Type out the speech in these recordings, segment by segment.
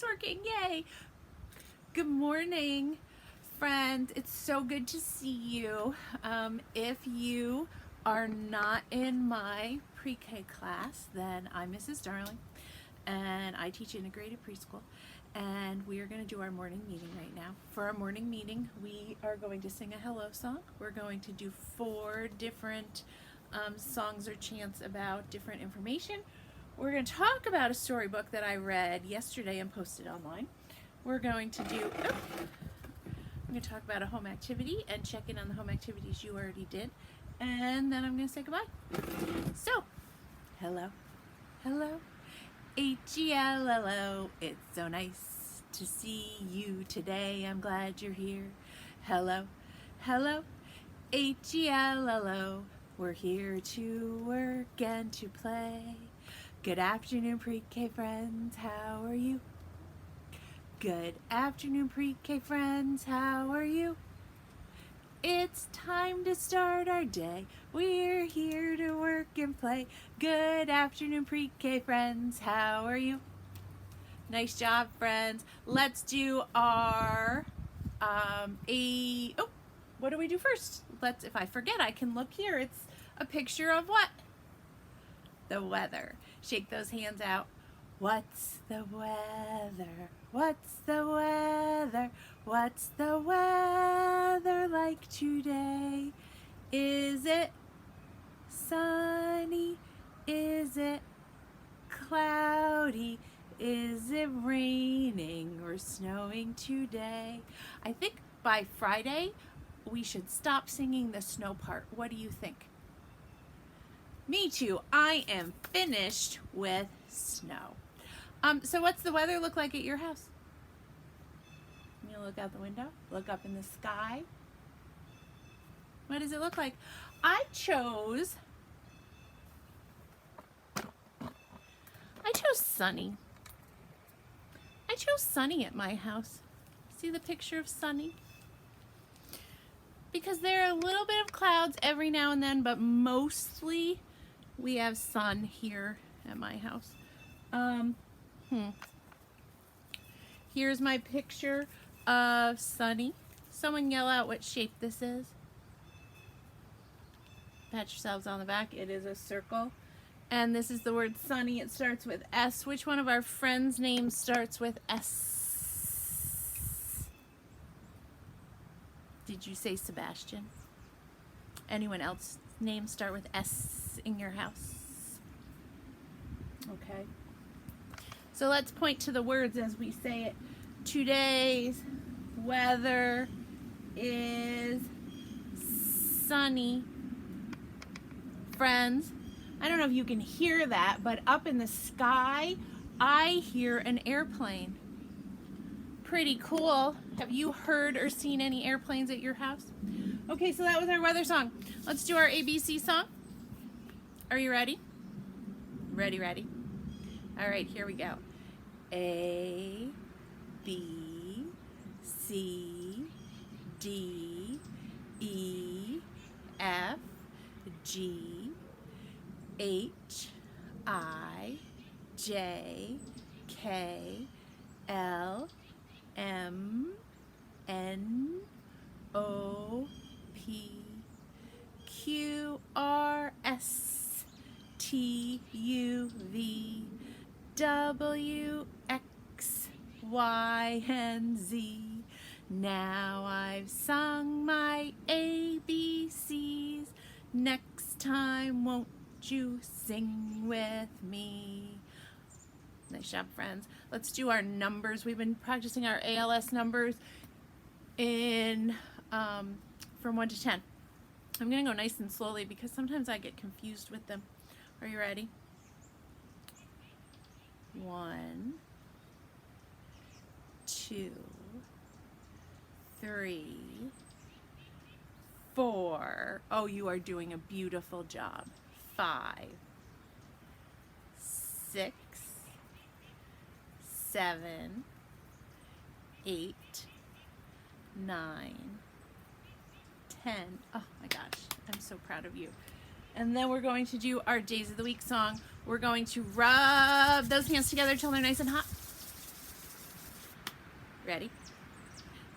it's working. Yay. Good morning, friends. It's so good to see you. If you are not in my pre-K class, then I'm Mrs. Darling, and I teach integrated preschool, and we are going to do our morning meeting right now. For our morning meeting, we are going to sing a hello song. We're going to do 4 different songs or chants about different information. We're going to talk about a storybook that I read yesterday and posted online. We're going to do, I'm going to talk about a home activity and check in on the home activities you already did. And then I'm going to say goodbye. So, hello, hello, H-E-L-L-O. It's so nice to see you today. I'm glad you're here. Hello, hello, H-E-L-L-O. We're here to work and to play. Good afternoon, pre-K friends. How are you? Good afternoon, pre-K friends. How are you? It's time to start our day. We're here to work and play. Good afternoon, pre-K friends. How are you? Nice job, friends. Let's do our what do we do first? If I forget, I can look here. It's a picture of what? The weather. Shake those hands out. What's the weather? What's the weather? What's the weather like today? Is it sunny? Is it cloudy? Is it raining or snowing today? I think by Friday we should stop singing the snow part. What do you think? Me too. I am finished with snow. So what's the weather look like at your house? You look out the window, look up in the sky. What does it look like? I chose sunny. I chose sunny at my house. See the picture of sunny? Because there are a little bit of clouds every now and then, but mostly we have sun here at my house. Here's my picture of sunny. Someone yell out what shape this is. Pat yourselves on the back. It is a circle. And this is the word sunny. It starts with S. Which one of our friends' names starts with S? Did you say Sebastian? Anyone else's name start with S in your house? Okay. So let's point to the words as we say it. Today's weather is sunny. Friends, I don't know if you can hear that, but up in the sky, I hear an airplane. Pretty cool. Have you heard or seen any airplanes at your house? Okay, so that was our weather song. Let's do our ABC song. Are you ready? Ready. All right, here we go. A, B, C, D, E, F, G, H, I, J, K, L, M, N, O, P, Q, R, S, T, U, V, W, X, Y, and Z. Now I've sung my ABCs. Next time, won't you sing with me? Nice job, friends. Let's do our numbers. We've been practicing our ALS numbers in from 1 to 10. I'm going to go nice and slowly because sometimes I get confused with them. Are you ready? 1, 2, 3, 4. Oh, you are doing a beautiful job. 5, 6, 7, 8, 9, 10. Oh my gosh, I'm so proud of you. And then we're going to do our Days of the Week song. We're going to rub those hands together till they're nice and hot. Ready?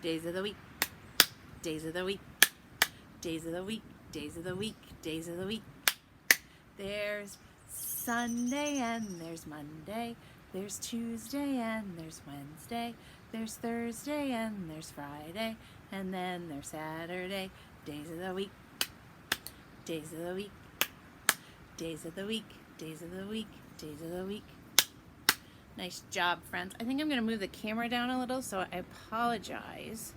Days of the week, days of the week, days of the week, days of the week, days of the week. There's Sunday and there's Monday, there's Tuesday and there's Wednesday, there's Thursday and there's Friday, and then there's Saturday. Days of the week, days of the week, days of the week, days of the week, days of the week. Nice job, friends. I think I'm going to move the camera down a little, so I apologize.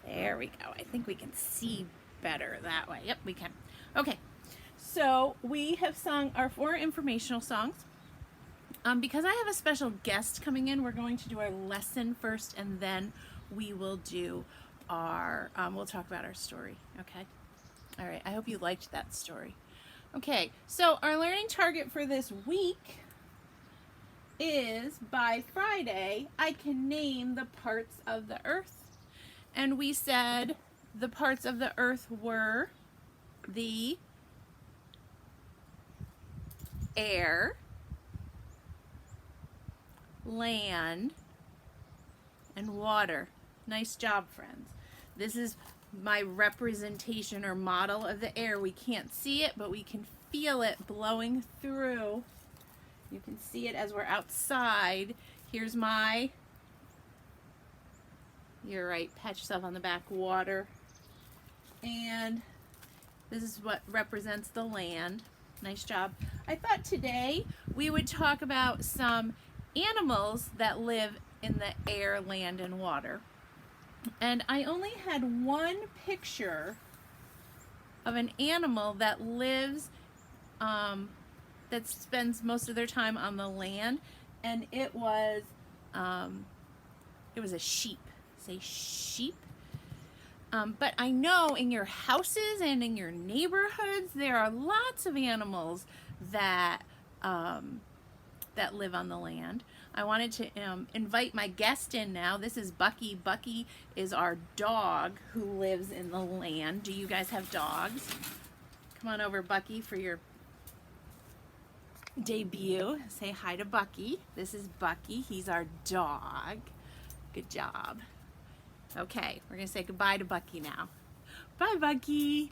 There we go. I think we can see better that way. Yep, we can. Okay, so we have sung our 4 informational songs. Because I have a special guest coming in, we're going to do our lesson first, and then we will do our, we'll talk about our story, okay? All right, I hope you liked that story. Okay, so our learning target for this week is by Friday, I can name the parts of the earth. And we said the parts of the earth were the air, land, and water. Nice job, friends. This is my representation or model of the air. We can't see it, but we can feel it blowing through. You can see it as we're outside. Here's my, you're right, pat yourself on the back, water. And this is what represents the land. Nice job. I thought today we would talk about some animals that live in the air, land, and water. And I only had one picture of an animal that lives, that spends most of their time on the land, and it was a sheep. Say sheep. But I know in your houses and in your neighborhoods there are lots of animals that that live on the land. I wanted to invite my guest in now. This is Bucky. Bucky is our dog who lives in the land. Do you guys have dogs? Come on over, Bucky, for your debut. Say hi to Bucky. This is Bucky. He's our dog. Good job. Okay, we're going to say goodbye to Bucky now. Bye, Bucky.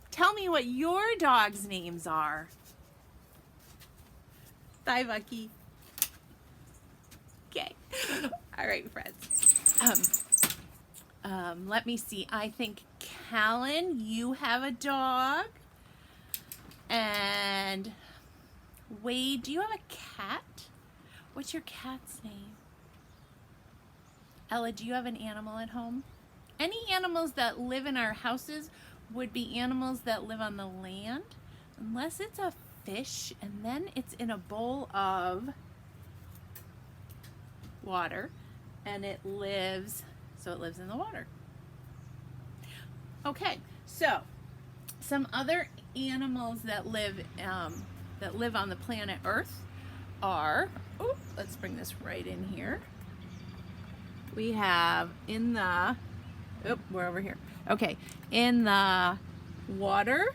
Tell me what your dog's names are. Bye, Bucky. Okay. All right, friends. Let me see. I think, Callan, you have a dog. And Wade, do you have a cat? What's your cat's name? Ella, do you have an animal at home? Any animals that live in our houses would be animals that live on the land, unless it's a fish, and then it's in a bowl of water, and it lives in the water. Okay, so some other animals that live on the planet Earth are, let's bring this right in here. We have we're over here. Okay, in the water,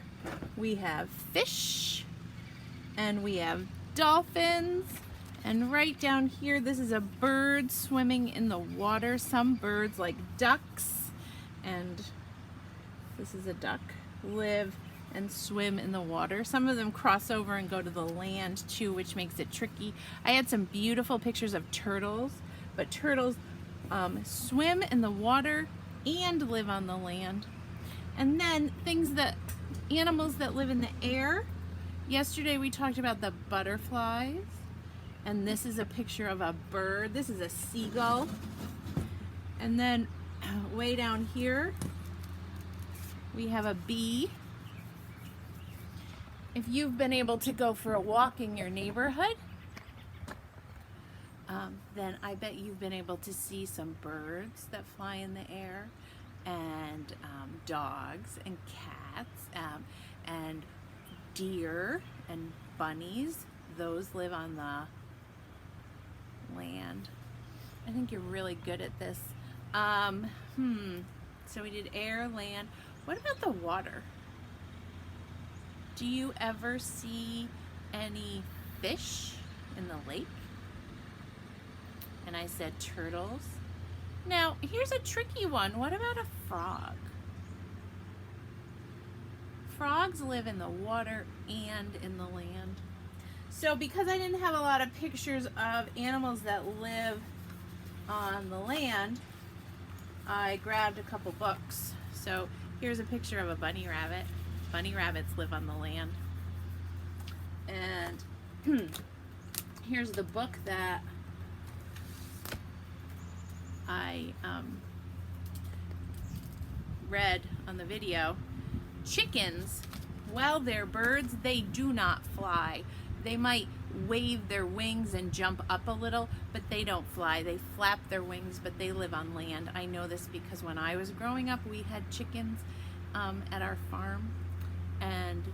we have fish, and we have dolphins, and right down here, this is a bird swimming in the water. Some birds, like ducks, and this is a duck, live and swim in the water. Some of them cross over and go to the land too, which makes it tricky. I had some beautiful pictures of turtles, but turtles swim in the water and live on the land. And then animals that live in the air. Yesterday we talked about the butterflies, and this is a picture of a bird. This is a seagull. And then way down here we have a bee. If you've been able to go for a walk in your neighborhood, then I bet you've been able to see some birds that fly in the air, and dogs and cats, and deer and bunnies. Those live on the land. I think you're really good at this. So we did air, land. What about the water? Do you ever see any fish in the lake? And I said turtles. Now, here's a tricky one. What about a frog? Frogs live in the water and in the land. So because I didn't have a lot of pictures of animals that live on the land, I grabbed a couple books. So here's a picture of a bunny rabbit. Bunny rabbits live on the land. And here's the book that I read on the video. Chickens, well, they're birds, they do not fly. They might wave their wings and jump up a little, but they don't fly. They flap their wings, but they live on land. I know this because when I was growing up, we had chickens at our farm, and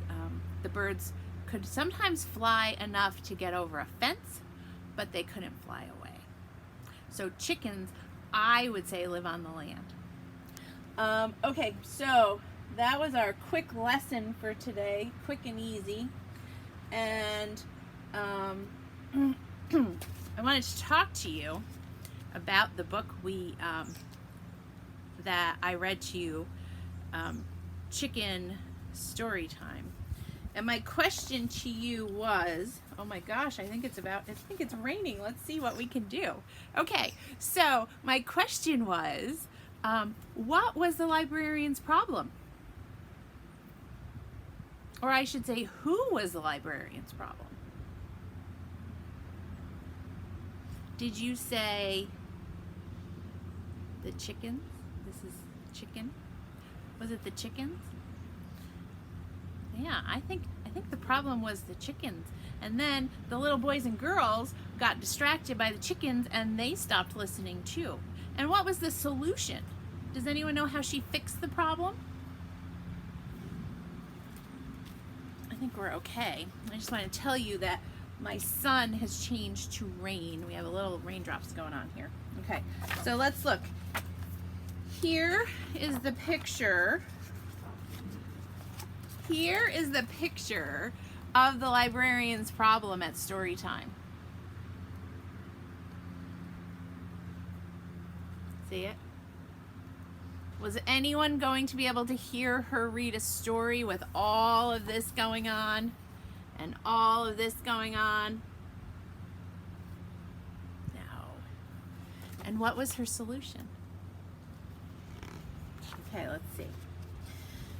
the birds could sometimes fly enough to get over a fence, but they couldn't fly away. So chickens, I would say, live on the land. Okay, so that was our quick lesson for today, quick and easy. And I wanted to talk to you about the book that I read to you, Chicken Story Time. And my question to you was, oh my gosh, I think it's raining. Let's see what we can do. Okay, so my question was, what was the librarian's problem? Or I should say, who was the librarian's problem? Did you say the chickens? This is chicken. Was it the chickens? Yeah, I think the problem was the chickens. And then the little boys and girls got distracted by the chickens and they stopped listening too. And what was the solution? Does anyone know how she fixed the problem? I think we're okay. I just want to tell you that my sun has changed to rain. We have a little raindrops going on here. Okay, so let's look. Here is the picture. Here is the picture of the librarian's problem at story time. See it? Was anyone going to be able to hear her read a story with all of this going on and all of this going on? No. And what was her solution? Okay, let's see.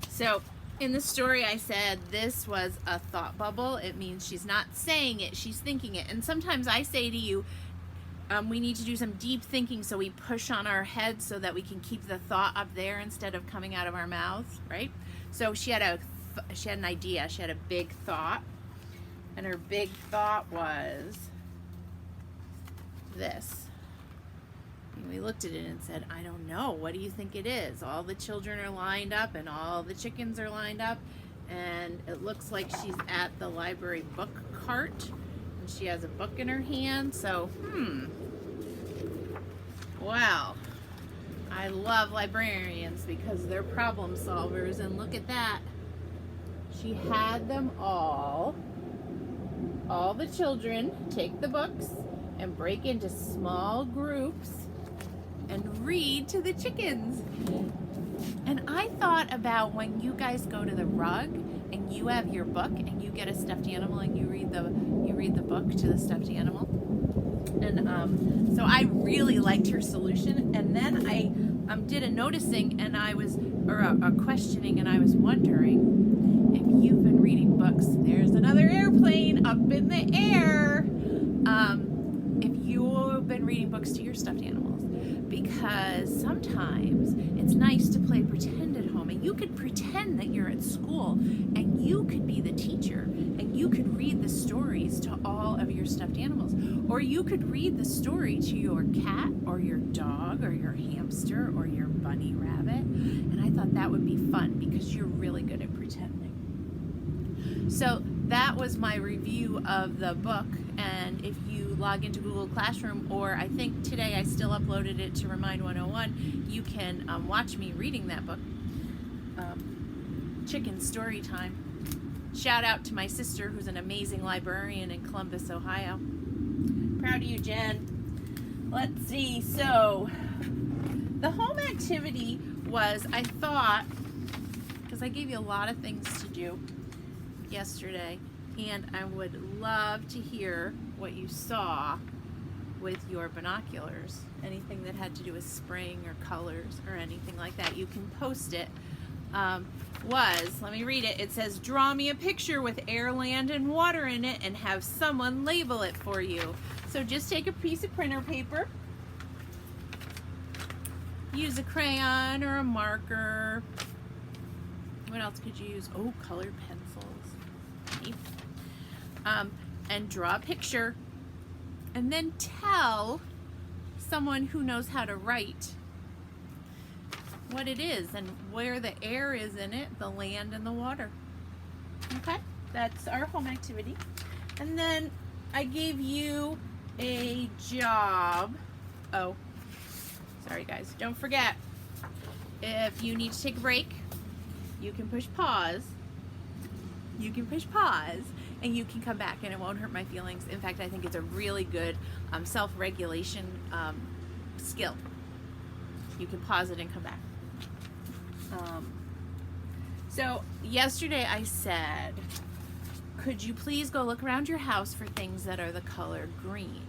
So in the story I said this was a thought bubble. It means she's not saying it, she's thinking it. And sometimes I say to you, we need to do some deep thinking, so we push on our head so that we can keep the thought up there instead of coming out of our mouths, right? So she had an idea, she had a big thought, and her big thought was this. And we looked at it and said, I don't know, what do you think it is? All the children are lined up and all the chickens are lined up, and it looks like she's at the library book cart. And she has a book in her hand, so, Wow. I love librarians because they're problem solvers, and look at that. She had them all the children, take the books and break into small groups and read to the chickens. And I thought about when you guys go to the rug and you have your book and you get a stuffed animal and you read the book to the stuffed animal. And so I really liked her solution. And then I did a noticing and a questioning, and I was wondering if you've been reading books. There's another airplane up in the air. If you've been reading books to your stuffed animals, because sometimes it's nice to play pretend at home, and you could pretend that you're at school and you could be the teacher and you could read the stories to all of your stuffed animals, or you could read the story to your cat or your dog or your hamster or your bunny rabbit. And I thought that would be fun because you're really good at pretending. So that was my review of the book, and if you log into Google Classroom, or I think today I still uploaded it to Remind 101, you can watch me reading that book, Chicken Story Time. Shout out to my sister, who's an amazing librarian in Columbus, Ohio. Proud of you, Jen. Let's see. So the home activity was, I thought, because I gave you a lot of things to do yesterday, and I would love to hear what you saw with your binoculars. Anything that had to do with spring or colors or anything like that, you can post it. Let me read it. It says, draw me a picture with air, land, and water in it and have someone label it for you. So just take a piece of printer paper, use a crayon or a marker. What else could you use? Oh, colored pencils. Okay. And draw a picture, and then tell someone who knows how to write what it is and where the air is in it, the land and the water. Okay, that's our home activity. And then I gave you a job. Oh, sorry guys, don't forget, if you need to take a break, you can push pause. You can push pause and you can come back, and it won't hurt my feelings. In fact, I think it's a really good self-regulation skill. You can pause it and come back. So yesterday I said, could you please go look around your house for things that are the color green?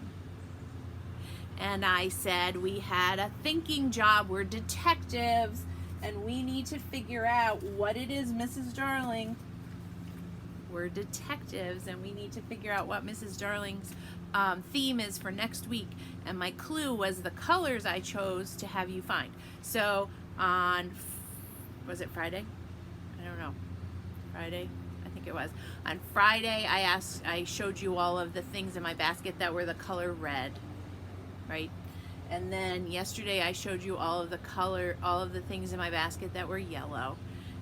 And I said we had a thinking job. We're detectives and we need to figure out what it is, Mrs. Darling. We're detectives and we need to figure out what Mrs. Darling's theme is for next week. And my clue was the colors I chose to have you find. So on, was it Friday? I don't know. Friday? I think it was. On Friday, I showed you all of the things in my basket that were the color red, right? And then yesterday I showed you all of the things in my basket that were yellow.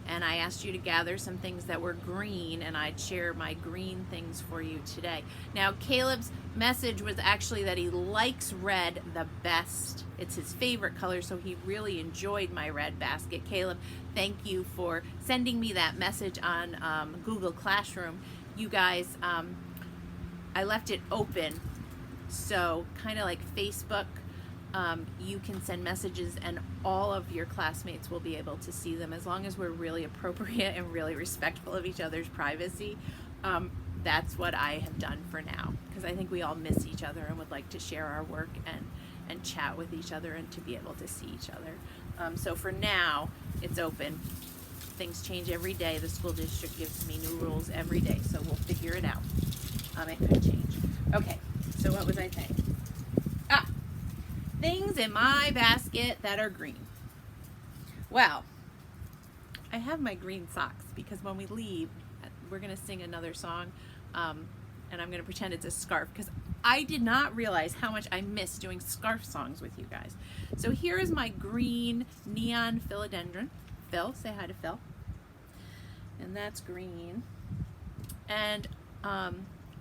And I asked you to gather some things that were green, and I'd share my green things for you today. Now, Caleb's message was actually that he likes red the best. It's his favorite color, so he really enjoyed my red basket. Caleb, thank you for sending me that message on Google Classroom. You guys, I left it open, so kind of like Facebook. You can send messages and all of your classmates will be able to see them as long as we're really appropriate and really respectful of each other's privacy. That's what I have done for now, because I think we all miss each other and would like to share our work and chat with each other and to be able to see each other. So for now, it's open. Things change every day. The school district gives me new rules every day, so we'll figure it out. It could change. Okay, so what was I saying? Things in my basket that are green. Well, I have my green socks because when we leave, we're going to sing another song, and I'm going to pretend it's a scarf because I did not realize how much I miss doing scarf songs with you guys. So here is my green neon philodendron. Phil, say hi to Phil. And that's green. And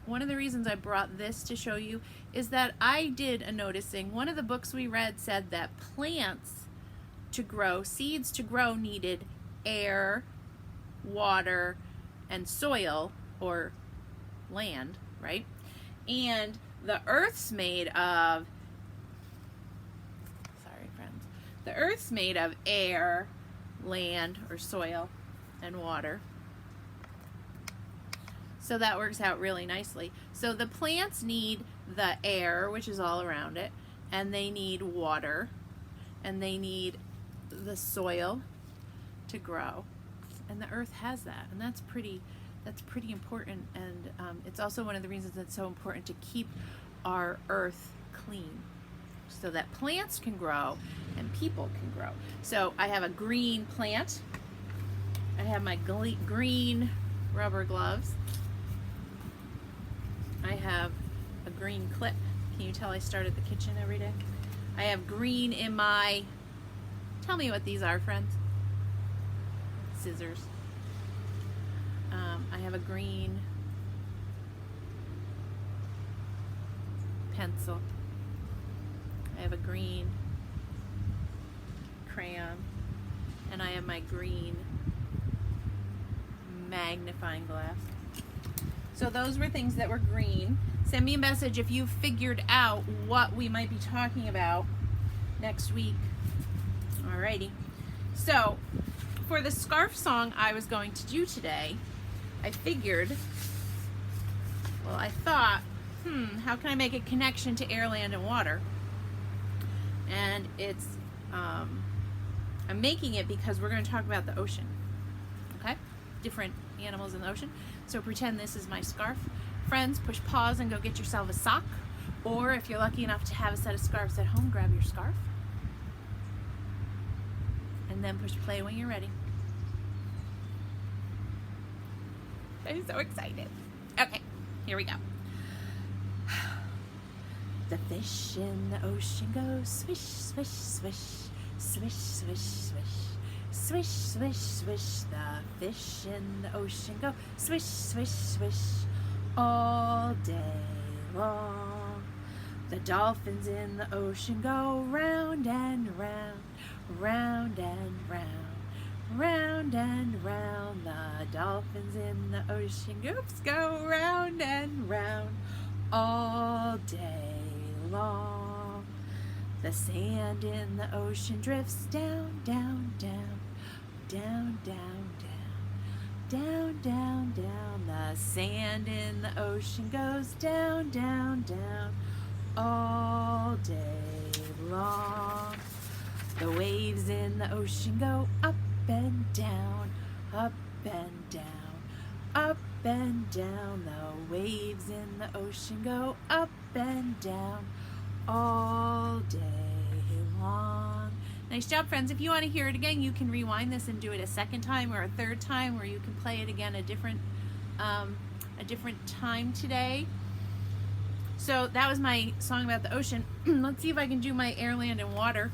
one of the reasons I brought this to show you is that I did a noticing. One of the books we read said that plants to grow, seeds to grow, needed air, water, and soil, or land, right? And the earth's made of, the earth's made of air, land, or soil, and water. So that works out really nicely. So the plants need the air, which is all around it, and they need water, and they need the soil to grow. And the earth has that, and that's pretty important. And it's also one of the reasons it's so important to keep our earth clean, so that plants can grow and people can grow. So I have a green plant. I have my green rubber gloves. I have a green clip. Can you tell I start at the kitchen every day? I have green in my, tell me what these are, friends. Scissors. I have a green pencil. I have a green crayon. And I have my green magnifying glass. So those were things that were green. Send me a message if you've figured out what we might be talking about next week. Alrighty. So, for the scarf song I was going to do today, I thought, how can I make a connection to air, land, and water? And it's, I'm making it because we're going to talk about the ocean, okay? Different animals in the ocean. So pretend this is my scarf. Friends, push pause and go get yourself a sock. Or if you're lucky enough to have a set of scarves at home, grab your scarf. And then push play when you're ready. I'm so excited. Okay, here we go. The fish in the ocean go swish, swish, swish, swish, swish, swish, swish, swish, swish. The fish in the ocean go swish, swish, swish, all day long. The dolphins in the ocean go round and round, round and round, round and round. The dolphins in the ocean go round and round, all day long. The sand in the ocean drifts down, down, down, down, down, down, down, down, down. The sand in the ocean goes down, down, down, all day long. The waves in the ocean go up and down, up and down, up and down. The waves in the ocean go up and down, all day long. Nice job, friends. If you want to hear it again, you can rewind this and do it a second time or a third time, or you can play it again a different time today. So that was my song about the ocean. Let's see if I can do my air, land, and water.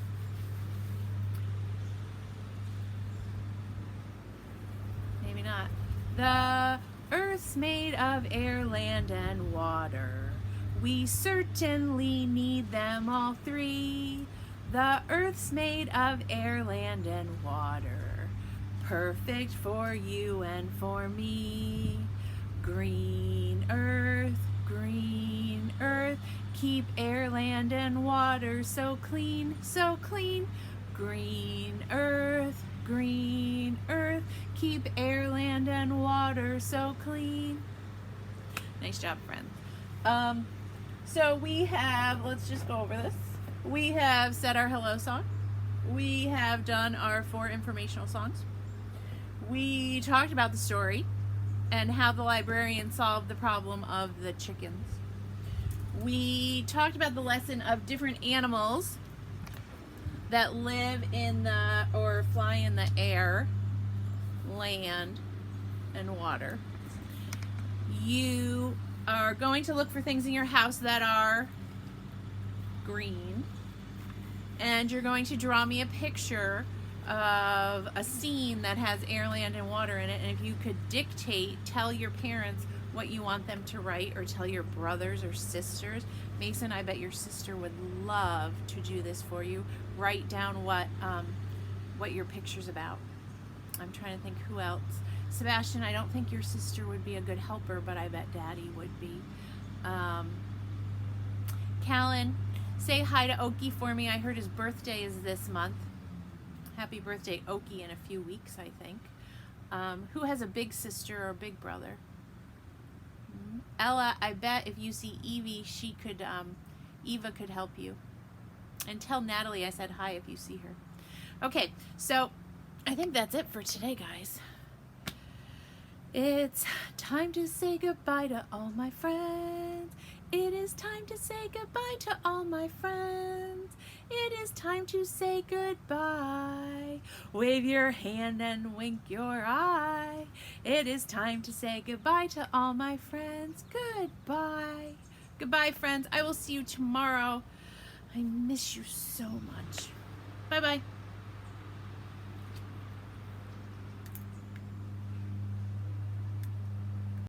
Maybe not. The Earth's made of air, land, and water. We certainly need them all three. The Earth's made of air, land, and water. Perfect for you and for me. Green Earth, keep air, land, and water so clean, so clean. Green Earth, keep air, land, and water so clean. Nice job, friend. So we have, let's just go over this. We have said our hello song. We have done our 4 informational songs. We talked about the story and how the librarian solved the problem of the chickens. We talked about the lesson of different animals that live in the, or fly in the air, land, and water. You are going to look for things in your house that are green, and you're going to draw me a picture of a scene that has air, land, and water in it. And if you could dictate, tell your parents what you want them to write, or tell your brothers or sisters. Mason, I bet your sister would love to do this for you. Write down what your picture's about. I'm trying to think who else. Sebastian, I don't think your sister would be a good helper, but I bet Daddy would be. Callan, say hi to Oki for me. I heard his birthday is this month. Happy birthday, Oki, in a few weeks, I think. Who has a big sister or a big brother? Ella, I bet if you see Evie, she could, Eva could help you. And tell Natalie I said hi if you see her. Okay, so I think that's it for today, guys. It's time to say goodbye to all my friends. It is time to say goodbye to all my friends. It is time to say goodbye. Wave your hand and wink your eye. It is time to say goodbye to all my friends. Goodbye. Goodbye, friends. I will see you tomorrow. I miss you so much. Bye-bye.